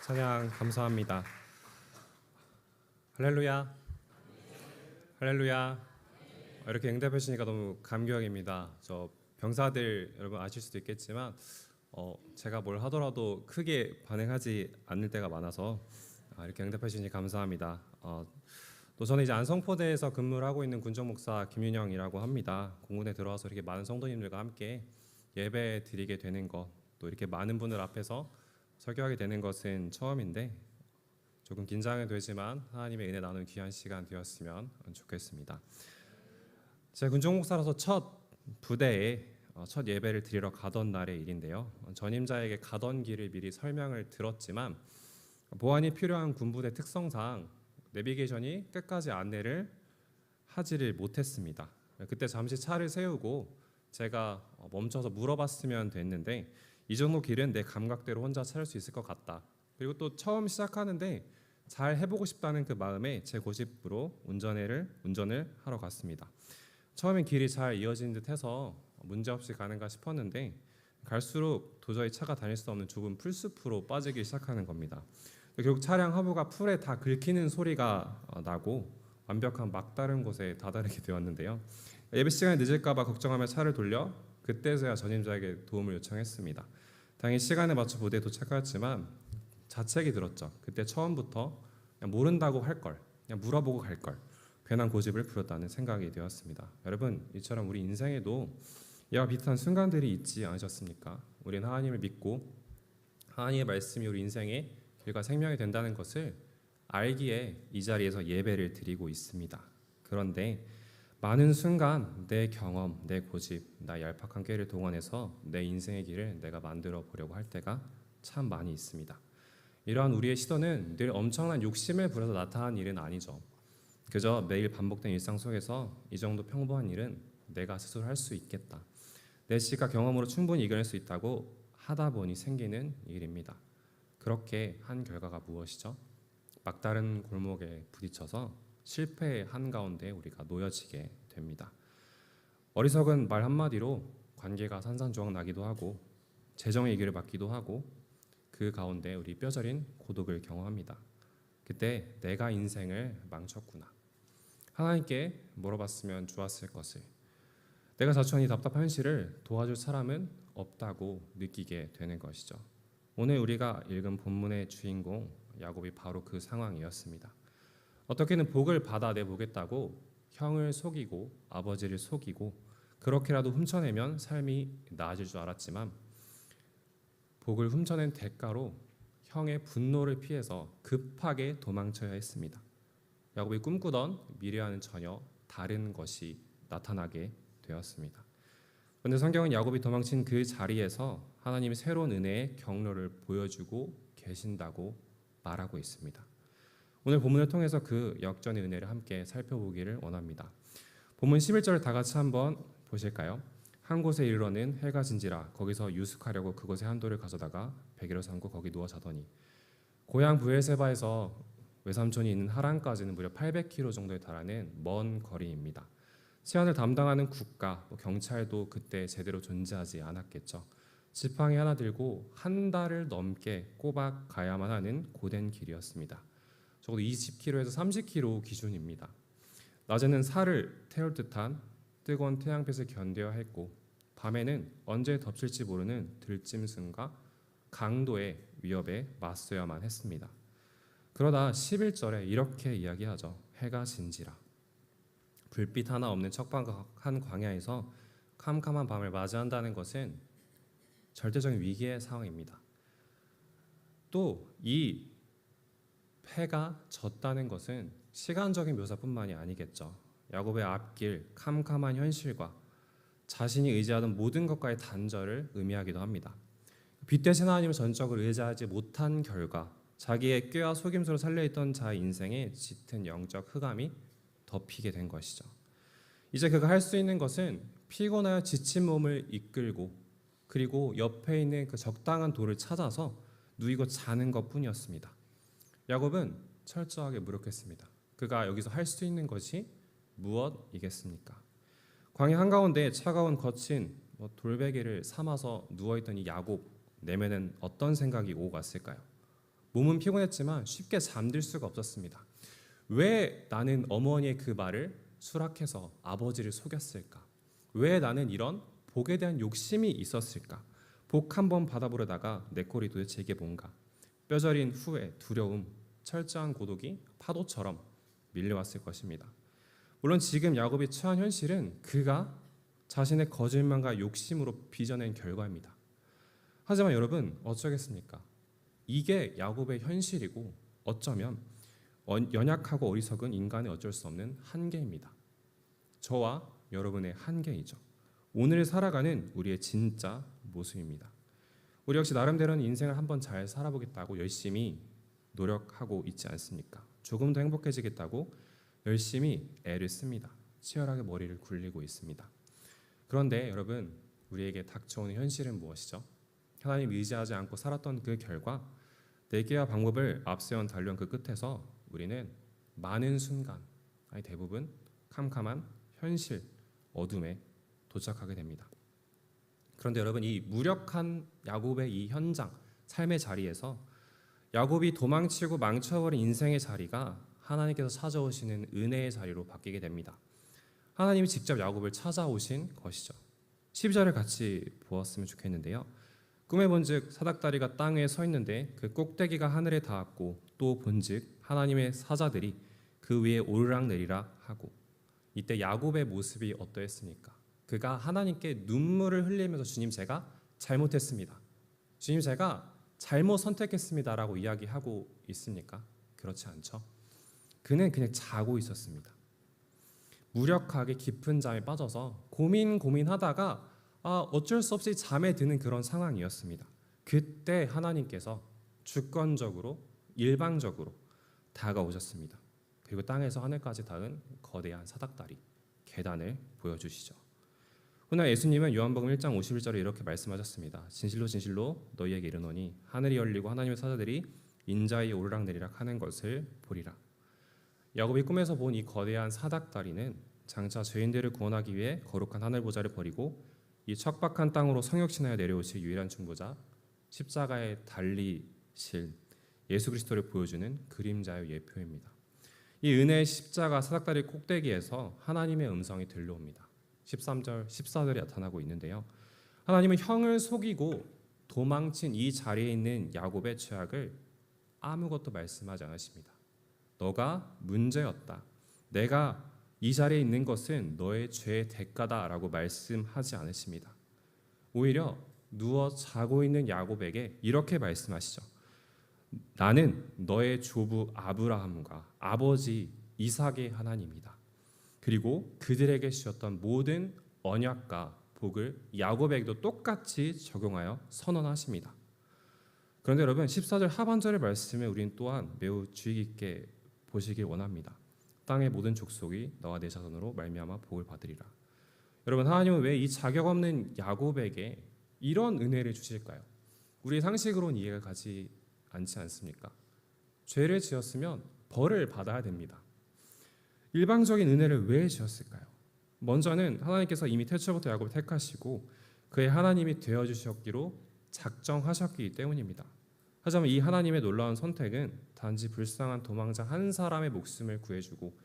찬양 감사합니다. 할렐루야, 할렐루야. 이렇게 응답해 주시니까 너무 감격입니다. 저 병사들 여러분 아실 수도 있겠지만 제가 뭘 하더라도 크게 반응하지 않을 때가 많아서 이렇게 응답해 주시니 감사합니다. 또 저는 이제 안성포대에서 근무를 하고 있는 군정 목사 김윤영이라고 합니다. 공군에 들어와서 이렇게 많은 성도님들과 함께 예배 드리게 되는 것, 또 이렇게 많은 분들 앞에서 설교하게 되는 것은 처음인데 조금 긴장은 되지만 하나님의 은혜 나누는 귀한 시간 되었으면 좋겠습니다. 제가 군정 목사라서 첫 부대에 첫 예배를 드리러 가던 날의 일인데요. 전임자에게 가던 길을 미리 설명을 들었지만 보안이 필요한 군부대 특성상 내비게이션이 끝까지 안내를 하지를 못했습니다. 그때 잠시 차를 세우고 제가 멈춰서 물어봤으면 됐는데 이 정도 길은 내 감각대로 혼자 찾을 수 있을 것 같다. 그리고 또 처음 시작하는데 잘 해보고 싶다는 그 마음에 제 고집으로 운전을 하러 갔습니다. 처음엔 길이 잘 이어지는 듯해서 문제없이 가는가 싶었는데 갈수록 도저히 차가 다닐 수 없는 좁은 풀숲으로 빠지기 시작하는 겁니다. 결국 차량 하부가 풀에 다 긁히는 소리가 나고 완벽한 막다른 곳에 다다르게 되었는데요. 예배 시간이 늦을까봐 걱정하며 차를 돌려 그때서야 전임자에게 도움을 요청했습니다. 당연히 시간에 맞춰 부대에 도착하였지만 자책이 들었죠. 그때 처음부터 그냥 모른다고 할 걸, 그냥 물어보고 갈 걸, 괜한 고집을 부렸다는 생각이 되었습니다. 여러분, 이처럼 우리 인생에도 이와 비슷한 순간들이 있지 않으셨습니까? 우리는 하나님을 믿고 하나님의 말씀이 우리 인생의 길과 생명이 된다는 것을 알기에 이 자리에서 예배를 드리고 있습니다. 그런데 많은 순간 내 경험, 내 고집, 나의 얄팍한 꾀를 동원해서 내 인생의 길을 내가 만들어 보려고 할 때가 참 많이 있습니다. 이러한 우리의 시도는 늘 엄청난 욕심을 부려서 나타난 일은 아니죠. 그저 매일 반복된 일상 속에서 이 정도 평범한 일은 내가 스스로 할 수 있겠다, 내 시각 경험으로 충분히 이겨낼 수 있다고 하다 보니 생기는 일입니다. 그렇게 한 결과가 무엇이죠? 막다른 골목에 부딪혀서 실패의 한가운데 우리가 놓여지게 됩니다. 어리석은 말 한마디로 관계가 산산조각 나기도 하고 재정의 위기를 맞기도 하고 그 가운데 우리 뼈저린 고독을 경험합니다. 그때 내가 인생을 망쳤구나, 하나님께 물어봤으면 좋았을 것을, 내가 자초한 이 답답한 현실을 도와줄 사람은 없다고 느끼게 되는 것이죠. 오늘 우리가 읽은 본문의 주인공 야곱이 바로 그 상황이었습니다. 어떻게든 복을 받아내 보겠다고 형을 속이고 아버지를 속이고 그렇게라도 훔쳐내면 삶이 나아질 줄 알았지만 복을 훔쳐낸 대가로 형의 분노를 피해서 급하게 도망쳐야 했습니다. 야곱이 꿈꾸던 미래와는 전혀 다른 것이 나타나게 되었습니다. 그런데 성경은 야곱이 도망친 그 자리에서 하나님이 새로운 은혜의 경로를 보여주고 계신다고 말하고 있습니다. 오늘 본문을 통해서 그 역전의 은혜를 함께 살펴보기를 원합니다. 본문 11절을 다 같이 한번 보실까요? 한 곳에 이르러는 해가 진지라 거기서 유숙하려고 그곳에 한 돌을 가져다가 베개로 삼고 거기 누워 자더니. 고향 브엘세바에서 외삼촌이 있는 하란까지는 무려 800km 정도에 달하는 먼 거리입니다. 치안을 담당하는 국가, 경찰도 그때 제대로 존재하지 않았겠죠. 지팡이 하나 들고 한 달을 넘게 꼬박 가야만 하는 고된 길이었습니다. 적어도 20km에서 30km 기준입니다. 낮에는 살을 태울 듯한 뜨거운 태양빛을 견뎌야 했고 밤에는 언제 덮칠지 모르는 들짐승과 강도의 위협에 맞서야만 했습니다. 그러다 11절에 이렇게 이야기하죠. 해가 진지라. 불빛 하나 없는 척박한 광야에서 캄캄한 밤을 맞이한다는 것은 절대적인 위기의 상황입니다. 또 이 해가 졌다는 것은 시간적인 묘사뿐만이 아니겠죠. 야곱의 앞길, 캄캄한 현실과 자신이 의지하던 모든 것과의 단절을 의미하기도 합니다. 빛 대신 하나님을 전적으로 의지하지 못한 결과 자기의 꾀와 속임수로 살려있던 자의 인생에 짙은 영적 흑암이 덮이게 된 것이죠. 이제 그가 할 수 있는 것은 피곤하여 지친 몸을 이끌고 그리고 옆에 있는 그 적당한 돌을 찾아서 누이고 자는 것뿐이었습니다. 야곱은 철저하게 무력했습니다. 그가 여기서 할 수 있는 것이 무엇이겠습니까? 광야 한가운데 차가운 거친 돌베개를 삼아서 누워있던 이 야곱 내면은 어떤 생각이 오고 갔을까요? 몸은 피곤했지만 쉽게 잠들 수가 없었습니다. 왜 나는 어머니의 그 말을 수락해서 아버지를 속였을까? 왜 나는 이런 복에 대한 욕심이 있었을까? 복 한 번 받아보려다가 내 꼴이 도대체 이게 뭔가? 뼈저린 후회, 두려움, 철저한 고독이 파도처럼 밀려왔을 것입니다. 물론 지금 야곱이 처한 현실은 그가 자신의 거짓말과 욕심으로 빚어낸 결과입니다. 하지만 여러분 어쩌겠습니까? 이게 야곱의 현실이고 어쩌면 연약하고 어리석은 인간의 어쩔 수 없는 한계입니다. 저와 여러분의 한계이죠. 오늘 살아가는 우리의 진짜 모습입니다. 우리 역시 나름대로는 인생을 한번 잘 살아보겠다고 열심히 노력하고 있지 않습니까? 조금 더 행복해지겠다고 열심히 애를 씁니다. 치열하게 머리를 굴리고 있습니다. 그런데 여러분, 우리에게 닥쳐오는 현실은 무엇이죠? 하나님 의지하지 않고 살았던 그 결과, 대개와 방법을 앞세운 단련 그 끝에서 우리는 많은 순간, 아니 대부분 캄캄한 현실, 어둠에 도착하게 됩니다. 그런데 여러분, 이 무력한 야곱의 이 현장, 삶의 자리에서 야곱이 도망치고 망쳐버린 인생의 자리가 하나님께서 찾아오시는 은혜의 자리로 바뀌게 됩니다. 하나님이 직접 야곱을 찾아오신 것이죠. 12절을 같이 보았으면 좋겠는데요. 꿈에 본즉 사닥다리가 땅 위에 서 있는데 그 꼭대기가 하늘에 닿았고 또 본즉 하나님의 사자들이 그 위에 오르락내리락 하고. 이때 야곱의 모습이 어떠했습니까? 그가 하나님께 눈물을 흘리면서 주님 제가 잘못했습니다. 주님 제가 잘못 선택했습니다라고 이야기하고 있습니까? 그렇지 않죠. 그는 그냥 자고 있었습니다. 무력하게 깊은 잠에 빠져서 고민하다가 어쩔 수 없이 잠에 드는 그런 상황이었습니다. 그때 하나님께서 주권적으로 일방적으로 다가오셨습니다. 그리고 땅에서 하늘까지 닿은 거대한 사닥다리, 계단을 보여주시죠. 그러나 예수님은 요한복음 1장 51절에 이렇게 말씀하셨습니다. 진실로 진실로 너희에게 이르노니 하늘이 열리고 하나님의 사자들이 인자의 오르락내리락 하는 것을 보리라. 야곱이 꿈에서 본 이 거대한 사닥다리는 장차 죄인들을 구원하기 위해 거룩한 하늘 보좌를 버리고 이 척박한 땅으로 성육신하여 내려오실 유일한 중보자 십자가에 달리실 예수 그리스도를 보여주는 그림자의 예표입니다. 이 은혜의 십자가 사닥다리 꼭대기에서 하나님의 음성이 들려옵니다. 13절, 14절에 나타나고 있는데요. 하나님은 형을 속이고 도망친 이 자리에 있는 야곱의 죄악을 아무것도 말씀하지 않으십니다. 너가 문제였다. 내가 이 자리에 있는 것은 너의 죄의 대가다라고 말씀하지 않으십니다. 오히려 누워 자고 있는 야곱에게 이렇게 말씀하시죠. 나는 너의 조부 아브라함과 아버지 이삭의 하나님이다. 그리고 그들에게 주셨던 모든 언약과 복을 야곱에게도 똑같이 적용하여 선언하십니다. 그런데 여러분 14절 하반절의 말씀에 우리는 또한 매우 주의 깊게 보시길 원합니다. 땅의 모든 족속이 너와 내 자손으로 말미암아 복을 받으리라. 여러분 하나님은 왜 이 자격 없는 야곱에게 이런 은혜를 주실까요? 우리의 상식으로는 이해가 가지 않지 않습니까? 죄를 지었으면 벌을 받아야 됩니다. 일방적인 은혜를 왜 주셨을까요? 먼저는 하나님께서 이미 태초부터 야곱을 택하시고 그의 하나님이 되어주셨기로 작정하셨기 때문입니다. 하지만 이 하나님의 놀라운 선택은 단지 불쌍한 도망자 한 사람의 목숨을 구해주고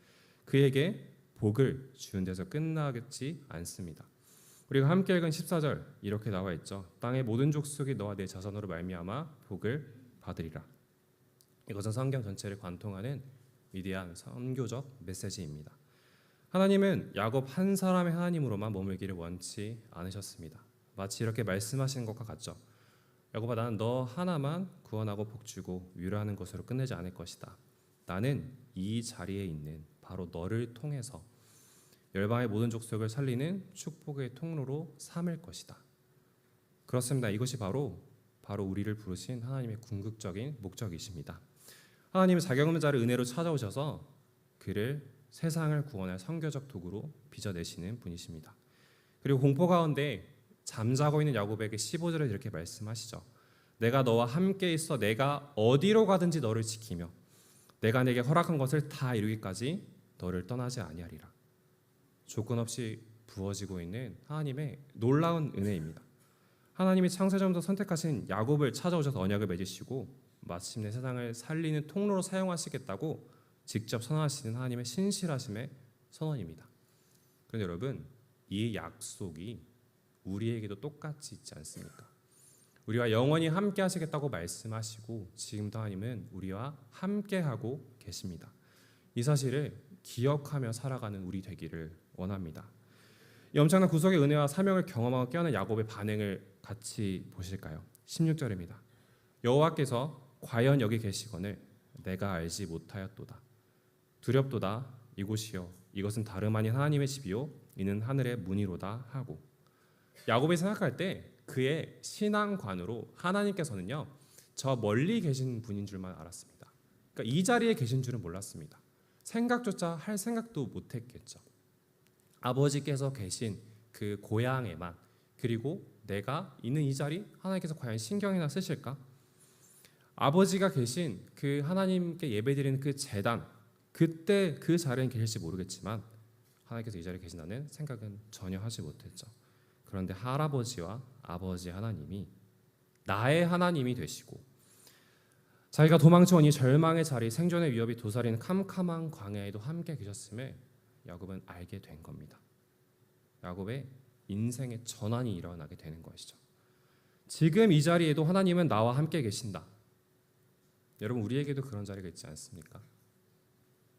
그에게 복을 주는 데서 끝나지 않습니다. 우리가 함께 읽은 14절 이렇게 나와 있죠. 땅의 모든 족속이 너와 내 자손으로 말미암아 복을 받으리라. 이것은 성경 전체를 관통하는 위대한 선교적 메시지입니다. 하나님은 야곱 한 사람의 하나님으로만 머물기를 원치 않으셨습니다. 마치 이렇게 말씀하시는 것과 같죠. 야곱아 나는 너 하나만 구원하고 복주고 위로하는 것으로 끝내지 않을 것이다. 나는 이 자리에 있는 바로 너를 통해서 열방의 모든 족속을 살리는 축복의 통로로 삼을 것이다. 그렇습니다. 이것이 바로 우리를 부르신 하나님의 궁극적인 목적이십니다. 하나님은 자격 없는 자를 은혜로 찾아오셔서 그를 세상을 구원할 선교적 도구로 빚어내시는 분이십니다. 그리고 공포 가운데 잠자고 있는 야곱에게 15절에 이렇게 말씀하시죠. 내가 너와 함께 있어 내가 어디로 가든지 너를 지키며 내가 내게 허락한 것을 다 이루기까지 너를 떠나지 아니하리라. 조건 없이 부어지고 있는 하나님의 놀라운 은혜입니다. 하나님이 창세전부터 선택하신 야곱을 찾아오셔서 언약을 맺으시고 마침내 세상을 살리는 통로로 사용하시겠다고 직접 선언하시는 하나님의 신실하심의 선언입니다. 그런데 여러분, 이 약속이 우리에게도 똑같이 있지 않습니까? 우리와 영원히 함께 하시겠다고 말씀하시고 지금도 하나님은 우리와 함께하고 계십니다. 이 사실을 기억하며 살아가는 우리 되기를 원합니다. 이 엄청난 구속의 은혜와 사명을 경험하고 깨어난 야곱의 반응을 같이 보실까요? 16절입니다. 여호와께서 과연 여기 계시거늘 내가 알지 못하였도다. 두렵도다. 이곳이요 이것은 다름 아닌 하나님의 집이요 이는 하늘의 문이로다 하고, 야곱이 생각할 때 그의 신앙관으로 하나님께서는요 저 멀리 계신 분인 줄만 알았습니다. 그러니까 이 자리에 계신 줄은 몰랐습니다. 생각조차 할 생각도 못했겠죠. 아버지께서 계신 그 고향에만, 그리고 내가 있는 이 자리 하나님께서 과연 신경이나 쓰실까? 아버지가 계신 그 하나님께 예배드리는 그 제단, 그때 그 자리에 계실지 모르겠지만 하나님께서 이 자리에 계신다는 생각은 전혀 하지 못했죠. 그런데 할아버지와 아버지 하나님이 나의 하나님이 되시고 자기가 도망쳐온 이 절망의 자리, 생존의 위협이 도사리는 캄캄한 광야에도 함께 계셨음을 야곱은 알게 된 겁니다. 야곱의 인생의 전환이 일어나게 되는 것이죠. 지금 이 자리에도 하나님은 나와 함께 계신다. 여러분, 우리에게도 그런 자리가 있지 않습니까?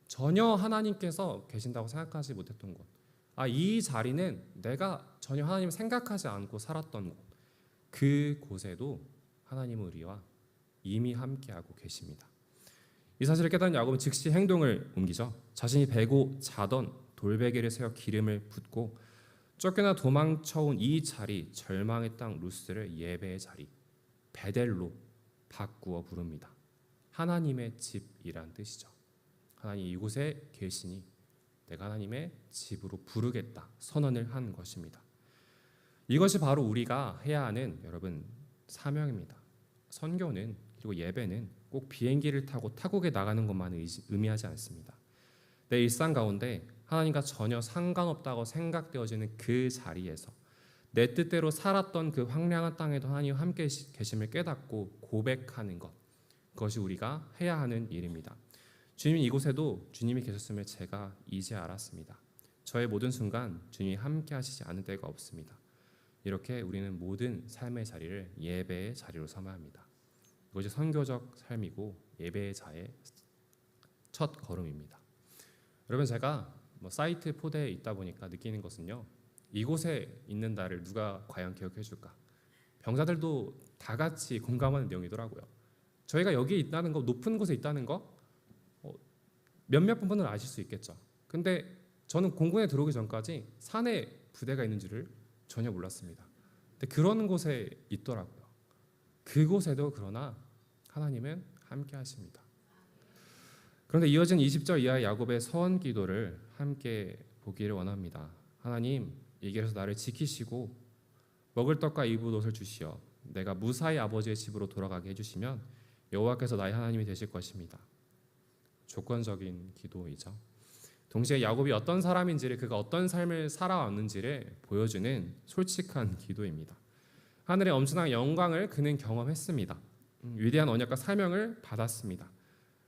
전혀 하나님께서 계신다고 생각하지 못했던 곳, 이 자리는 내가 전혀 하나님을 생각하지 않고 살았던 곳, 그 곳에도 하나님은 우리와 이미 함께하고 계십니다. 이 사실을 깨달은 야곱은 즉시 행동을 옮기죠. 자신이 베고 자던 돌베개를 세워 기름을 붓고 쫓겨나 도망쳐온 이 자리, 절망의 땅 루스를 예배의 자리 베델로 바꾸어 부릅니다. 하나님의 집이란 뜻이죠. 하나님 이곳에 계시니 내가 하나님의 집으로 부르겠다 선언을 한 것입니다. 이것이 바로 우리가 해야 하는 여러분 사명입니다. 선교는, 그리고 예배는 꼭 비행기를 타고 타국에 나가는 것만 의미하지 않습니다. 내 일상 가운데 하나님과 전혀 상관없다고 생각되어지는 그 자리에서 내 뜻대로 살았던 그 황량한 땅에도 하나님 함께 계심을 깨닫고 고백하는 것, 그것이 우리가 해야 하는 일입니다. 주님이 이곳에도 주님이 계셨음을 제가 이제 알았습니다. 저의 모든 순간 주님이 함께 하시지 않을 때가 없습니다. 이렇게 우리는 모든 삶의 자리를 예배의 자리로 삼아야 합니다. 이것이 선교적 삶이고 예배의 자의 첫 걸음입니다. 여러분, 제가 사이트 포대에 있다 보니까 느끼는 것은요, 이곳에 있는 나를 누가 과연 기억해 줄까? 병사들도 다 같이 공감하는 내용이더라고요. 저희가 여기 있다는 거, 높은 곳에 있다는 거 몇몇 분은 아실 수 있겠죠. 근데 저는 공군에 들어오기 전까지 산에 부대가 있는 줄을 전혀 몰랐습니다. 근데 그런 곳에 있더라고요. 그곳에도 그러나 하나님은 함께 하십니다. 그런데 이어진 20절 이하의 야곱의 서원 기도를 함께 보기를 원합니다. 하나님, 이 길에서 나를 지키시고 먹을 떡과 입을 옷을 주시어 내가 무사히 아버지의 집으로 돌아가게 해주시면 여호와께서 나의 하나님이 되실 것입니다. 조건적인 기도이죠. 동시에 야곱이 어떤 사람인지를, 그가 어떤 삶을 살아왔는지를 보여주는 솔직한 기도입니다. 하늘의 엄청난 영광을 그는 경험했습니다. 위대한 언약과 사명을 받았습니다.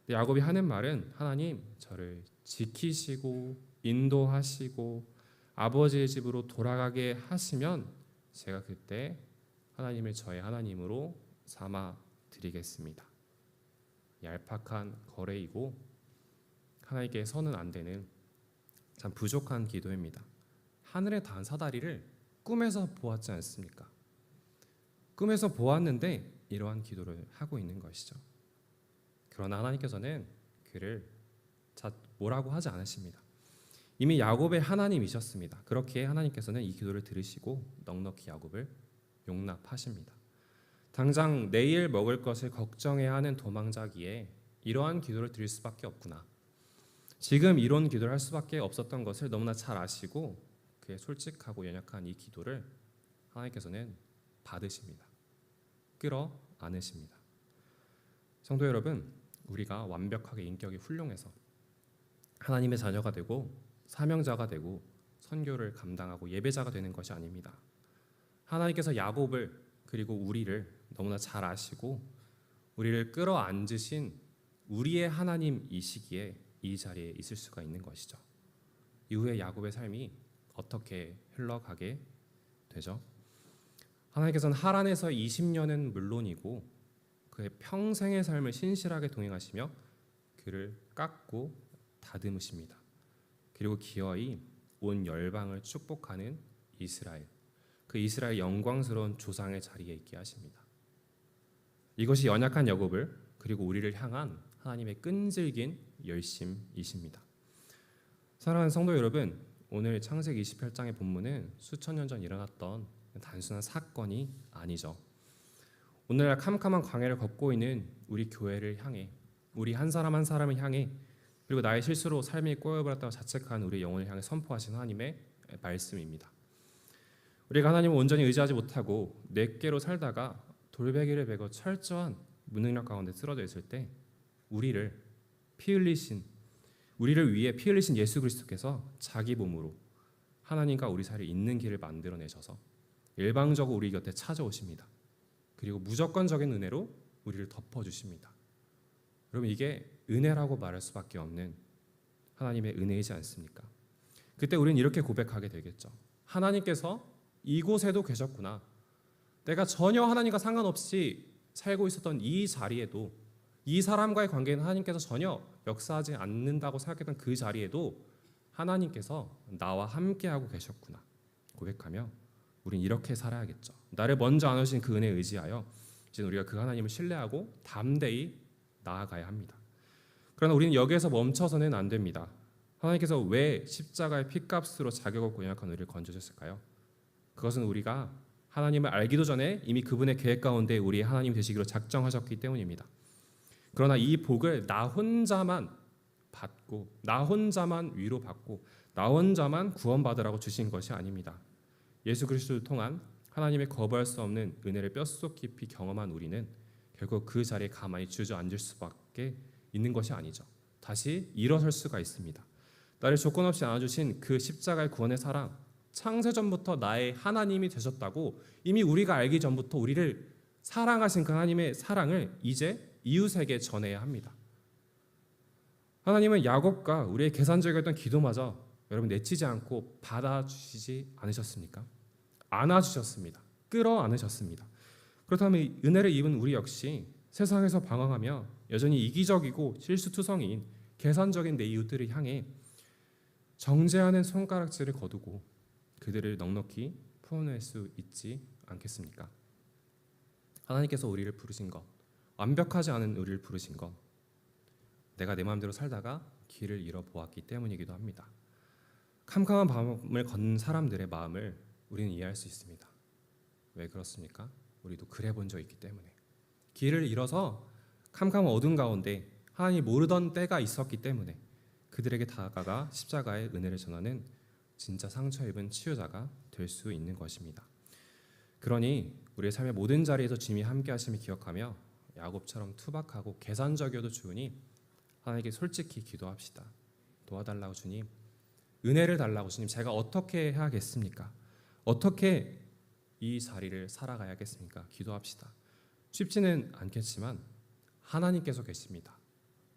야곱이 하는 말은 하나님, 저를 지키시고 인도하시고 아버지의 집으로 돌아가게 하시면 제가 그때 하나님을 저의 하나님으로 삼아 드리겠습니다. 얄팍한 거래이고 하나님께 선은 안 되는 참 부족한 기도입니다. 하늘의 단 사다리를 꿈에서 보았지 않습니까? 꿈에서 보았는데 이러한 기도를 하고 있는 것이죠. 그러나 하나님께서는 그를 뭐라고 하지 않으십니다. 이미 야곱의 하나님이셨습니다. 그렇기에 하나님께서는 이 기도를 들으시고 넉넉히 야곱을 용납하십니다. 당장 내일 먹을 것을 걱정해야 하는 도망자기에 이러한 기도를 드릴 수밖에 없구나. 지금 이런 기도를 할 수밖에 없었던 것을 너무나 잘 아시고 그의 솔직하고 연약한 이 기도를 하나님께서는 받으십니다. 끌어 안으십니다. 성도 여러분, 우리가 완벽하게 인격이 훌륭해서 하나님의 자녀가 되고 사명자가 되고 선교를 감당하고 예배자가 되는 것이 아닙니다. 하나님께서 야곱을, 그리고 우리를 너무나 잘 아시고 우리를 끌어안으신 우리의 하나님이시기에 이 자리에 있을 수가 있는 것이죠. 이후에 야곱의 삶이 어떻게 흘러가게 되죠? 하나님께서는 하란에서 20년은 물론이고 그의 평생의 삶을 신실하게 동행하시며 그를 깎고 다듬으십니다. 그리고 기어이 온 열방을 축복하는 이스라엘, 그 이스라엘 영광스러운 조상의 자리에 있게 하십니다. 이것이 연약한 야곱을 그리고 우리를 향한 하나님의 끈질긴 열심이십니다. 사랑하는 성도 여러분, 오늘 창세기 28장의 본문은 수천 년 전 일어났던 단순한 사건이 아니죠. 오늘날 캄캄한 광야를 걷고 있는 우리 교회를 향해, 우리 한 사람 한 사람을 향해, 그리고 나의 실수로 삶이 꼬여버렸다고 자책한 우리의 영혼을 향해 선포하신 하나님의 말씀입니다. 우리가 하나님을 온전히 의지하지 못하고 뇌께로 살다가 돌베개를 베고 철저한 무능력 가운데 쓰러져 있을 때 우리를 위해 피 흘리신 예수 그리스도께서 자기 몸으로 하나님과 우리 사이에 있는 길을 만들어내셔서 일방적으로 우리 곁에 찾아오십니다. 그리고 무조건적인 은혜로 우리를 덮어주십니다. 여러분, 이게 은혜라고 말할 수밖에 없는 하나님의 은혜이지 않습니까? 그때 우리는 이렇게 고백하게 되겠죠. 하나님께서 이곳에도 계셨구나. 내가 전혀 하나님과 상관없이 살고 있었던 이 자리에도, 이 사람과의 관계는 하나님께서 전혀 역사하지 않는다고 생각했던 그 자리에도 하나님께서 나와 함께하고 계셨구나 고백하며 우린 이렇게 살아야겠죠. 나를 먼저 안으신 그 은혜에 의지하여 이제 우리가 그 하나님을 신뢰하고 담대히 나아가야 합니다. 그러나 우리는 여기에서 멈춰서는 안 됩니다. 하나님께서 왜 십자가의 피값으로 자격 없고 연약한 우리를 건져주셨을까요? 그것은 우리가 하나님을 알기도 전에 이미 그분의 계획 가운데 우리의 하나님이 되시기로 작정하셨기 때문입니다. 그러나 이 복을 나 혼자만 받고, 나 혼자만 위로받고, 나 혼자만 구원받으라고 주신 것이 아닙니다. 예수 그리스도를 통한 하나님의 거부할 수 없는 은혜를 뼛속 깊이 경험한 우리는 결국 그 자리에 가만히 주저앉을 수밖에 있는 것이 아니죠. 다시 일어설 수가 있습니다. 나를 조건 없이 안아주신 그 십자가의 구원의 사랑, 창세전부터 나의 하나님이 되셨다고 이미 우리가 알기 전부터 우리를 사랑하신 그 하나님의 사랑을 이제 이웃에게 전해야 합니다. 하나님은 야곱과 우리의 계산적이었던 기도마저 여러분 내치지 않고 받아주시지 않으셨습니까? 안아주셨습니다. 끌어안으셨습니다. 그렇다면 은혜를 입은 우리 역시 세상에서 방황하며 여전히 이기적이고 실수투성이인 계산적인 내 이웃들을 향해 정죄하는 손가락질을 거두고 그들을 넉넉히 풀어낼 수 있지 않겠습니까? 하나님께서 우리를 부르신 것, 완벽하지 않은 우리를 부르신 것, 내가 내 마음대로 살다가 길을 잃어보았기 때문이기도 합니다. 캄캄한 밤을 걷는 사람들의 마음을 우리는 이해할 수 있습니다. 왜 그렇습니까? 우리도 그래 본 적 있기 때문에. 길을 잃어서 캄캄한 어둠 가운데 하나님이 모르던 때가 있었기 때문에 그들에게 다가가 십자가의 은혜를 전하는 진짜 상처 입은 치유자가 될 수 있는 것입니다. 그러니 우리의 삶의 모든 자리에서 주님이 함께 하심을 기억하며 야곱처럼 투박하고 계산적이어도 좋으니 하나님께 솔직히 기도합시다. 도와달라고 주님, 은혜를 달라고 주님, 제가 어떻게 해야겠습니까? 어떻게 이 자리를 살아가야겠습니까? 기도합시다. 쉽지는 않겠지만 하나님께서 계십니다.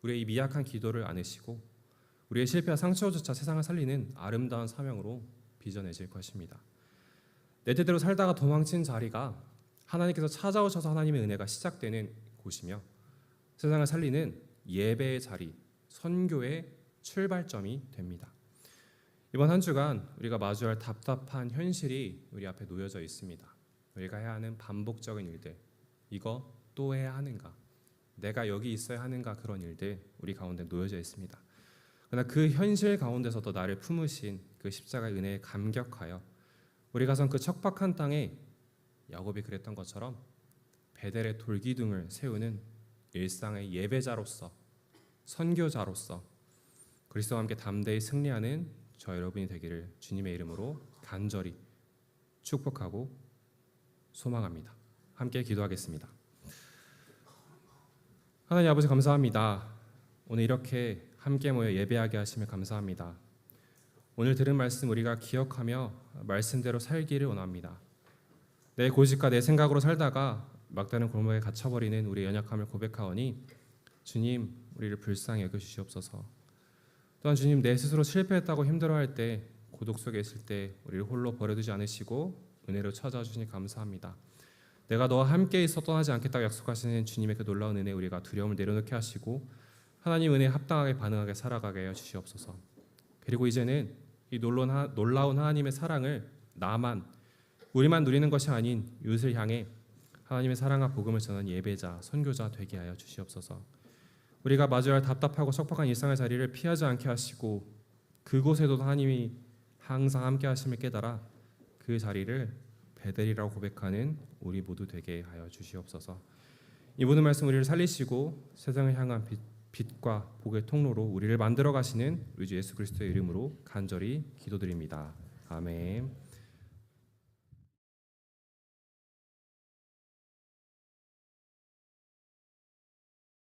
우리의 이 미약한 기도를 안으시고 우리의 실패와 상처조차 세상을 살리는 아름다운 사명으로 빚어내실 것입니다. 내 뜻대로 살다가 도망친 자리가 하나님께서 찾아오셔서 하나님의 은혜가 시작되는 곳이며 세상을 살리는 예배의 자리, 선교의 출발점이 됩니다. 이번 한 주간 우리가 마주할 답답한 현실이 우리 앞에 놓여져 있습니다. 우리가 해야 하는 반복적인 일들, 이거 또 해야 하는가, 내가 여기 있어야 하는가, 그런 일들 우리 가운데 놓여져 있습니다. 그러나 그 현실 가운데서도 나를 품으신 그 십자가의 은혜에 감격하여 우리가 선 그 척박한 땅에 야곱이 그랬던 것처럼 베델의 돌기둥을 세우는 일상의 예배자로서, 선교자로서 그리스도와 함께 담대히 승리하는 저 여러분이 되기를 주님의 이름으로 간절히 축복하고 소망합니다. 함께 기도하겠습니다. 하나님 아버지, 감사합니다. 오늘 이렇게 함께 모여 예배하게 하시며 감사합니다. 오늘 들은 말씀 우리가 기억하며 말씀대로 살기를 원합니다. 내 고집과 내 생각으로 살다가 막다른 골목에 갇혀버리는 우리의 연약함을 고백하오니 주님 우리를 불쌍히 여겨주시옵소서. 또한 주님 내 스스로 실패했다고 힘들어할 때 고독 속에 있을 때 우리를 홀로 버려두지 않으시고 은혜로 찾아주시니 감사합니다. 내가 너와 함께 있어 떠나지 않겠다고 약속하시는 주님의 그 놀라운 은혜 우리가 두려움을 내려놓게 하시고 하나님 은혜에 합당하게 반응하게 살아가게 하여 주시옵소서. 그리고 이제는 이 놀라운 하나님의 사랑을 우리만 누리는 것이 아닌 이웃을 향해 하나님의 사랑과 복음을 전하는 예배자, 선교자 되게 하여 주시옵소서. 우리가 마주할 할 답답하고 척박한 일상의 자리를 피하지 않게 하시고 그곳에도 하나님이 항상 함께 하심을 깨달아 그 자리를 베델이라고 고백하는 우리 모두 되게 하여 주시옵소서. 이 모든 말씀 우리를 살리시고 세상을 향한 빛과 복의 통로로 우리를 만들어 가시는 우리 주 예수 그리스도의 이름으로 간절히 기도드립니다. 아멘.